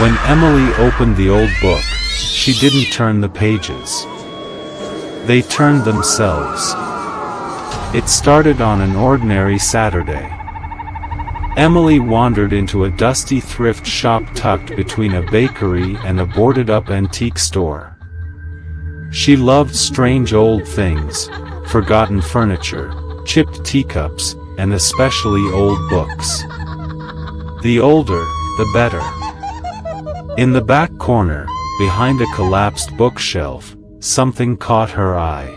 When Emily opened the old book, she didn't turn the pages. They turned themselves. It started on an ordinary Saturday. Emily wandered into a dusty thrift shop tucked between a bakery and a boarded-up antique store. She loved strange old things, forgotten furniture, chipped teacups, and especially old books. The older, the better. In the back corner, behind a collapsed bookshelf, something caught her eye.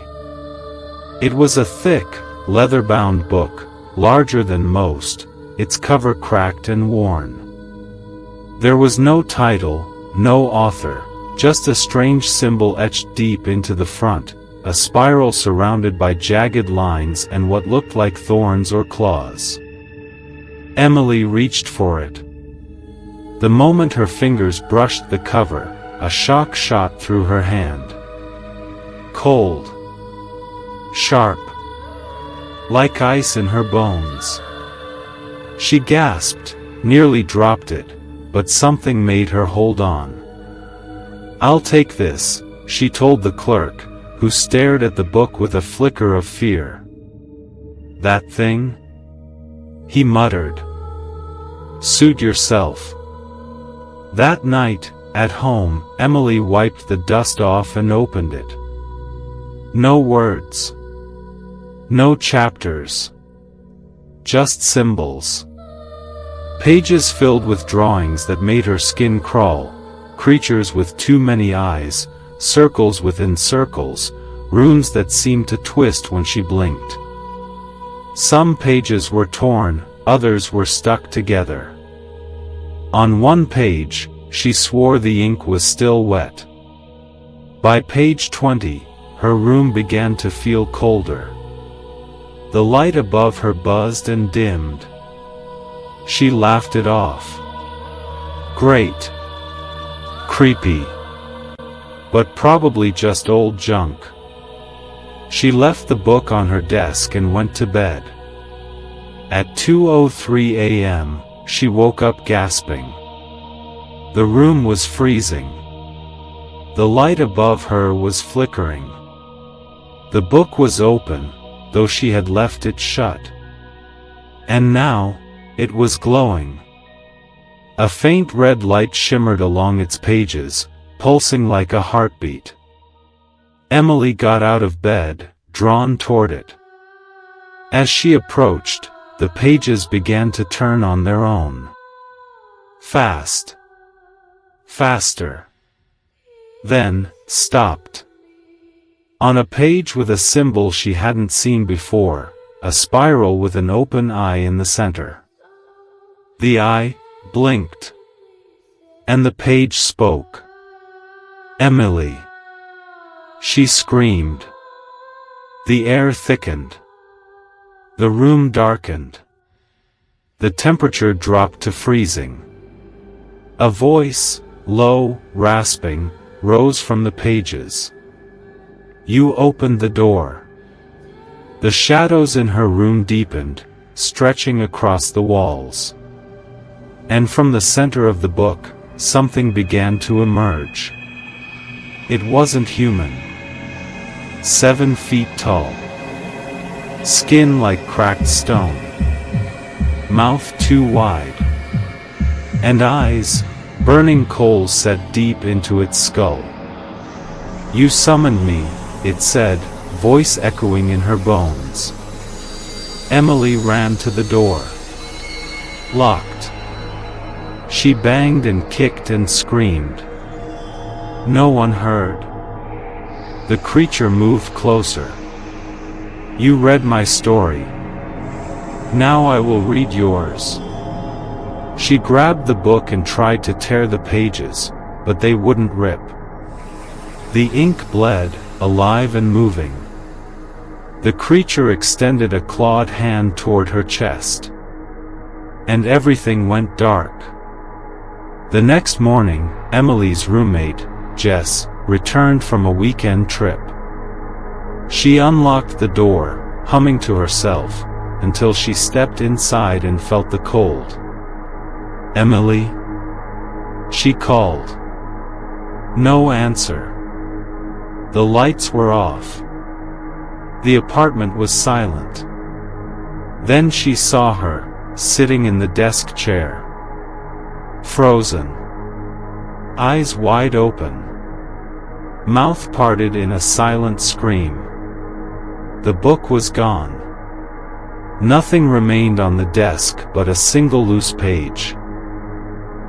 It was a thick, leather-bound book, larger than most, its cover cracked and worn. There was no title, no author, just a strange symbol etched deep into the front, a spiral surrounded by jagged lines and what looked like thorns or claws. Emily reached for it. The moment her fingers brushed the cover, a shock shot through her hand. Cold. Sharp. Like ice in her bones. She gasped, nearly dropped it, but something made her hold on. "I'll take this," she told the clerk, who stared at the book with a flicker of fear. "That thing?" he muttered. "Suit yourself." That night, at home, Emily wiped the dust off and opened it. No words. No chapters. Just symbols. Pages filled with drawings that made her skin crawl, creatures with too many eyes, circles within circles, runes that seemed to twist when she blinked. Some pages were torn, others were stuck together. On one page, she swore the ink was still wet. By page 20, her room began to feel colder. The light above her buzzed and dimmed. She laughed it off. Great. Creepy. But probably just old junk. She left the book on her desk and went to bed. At 2:03 a.m., she woke up gasping. The room was freezing. The light above her was flickering. The book was open, though she had left it shut. And now, it was glowing. A faint red light shimmered along its pages, pulsing like a heartbeat. Emily got out of bed, drawn toward it. As she approached, the pages began to turn on their own. Fast. Faster. Then, stopped. On a page with a symbol she hadn't seen before, a spiral with an open eye in the center. The eye blinked. And the page spoke. Emily. She screamed. The air thickened. The room darkened. The temperature dropped to freezing. A voice, low, rasping, rose from the pages. You opened the door. The shadows in her room deepened, stretching across the walls. And from the center of the book, something began to emerge. It wasn't human. 7 feet tall. Skin like cracked stone. Mouth too wide. And eyes, burning coals set deep into its skull. You summoned me, it said, voice echoing in her bones. Emily ran to the door. Locked. She banged and kicked and screamed. No one heard. The creature moved closer. You read my story. Now I will read yours. She grabbed the book and tried to tear the pages, but they wouldn't rip. The ink bled, alive and moving. The creature extended a clawed hand toward her chest. And everything went dark. The next morning, Emily's roommate, Jess, returned from a weekend trip. She unlocked the door, humming to herself, until she stepped inside and felt the cold. Emily? She called. No answer. The lights were off. The apartment was silent. Then she saw her, sitting in the desk chair. Frozen. Eyes wide open. Mouth parted in a silent scream. The book was gone. Nothing remained on the desk but a single loose page.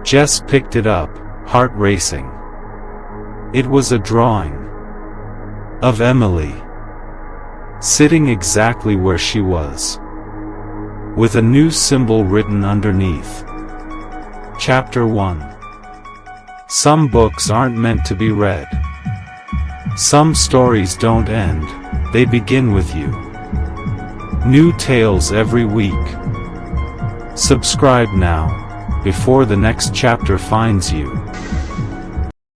Jess picked it up, heart racing. It was a drawing of Emily, sitting exactly where she was, with a new symbol written underneath. Chapter 1. Some books aren't meant to be read. Some stories don't end, they begin with you. New tales every week. Subscribe now, before the next chapter finds you.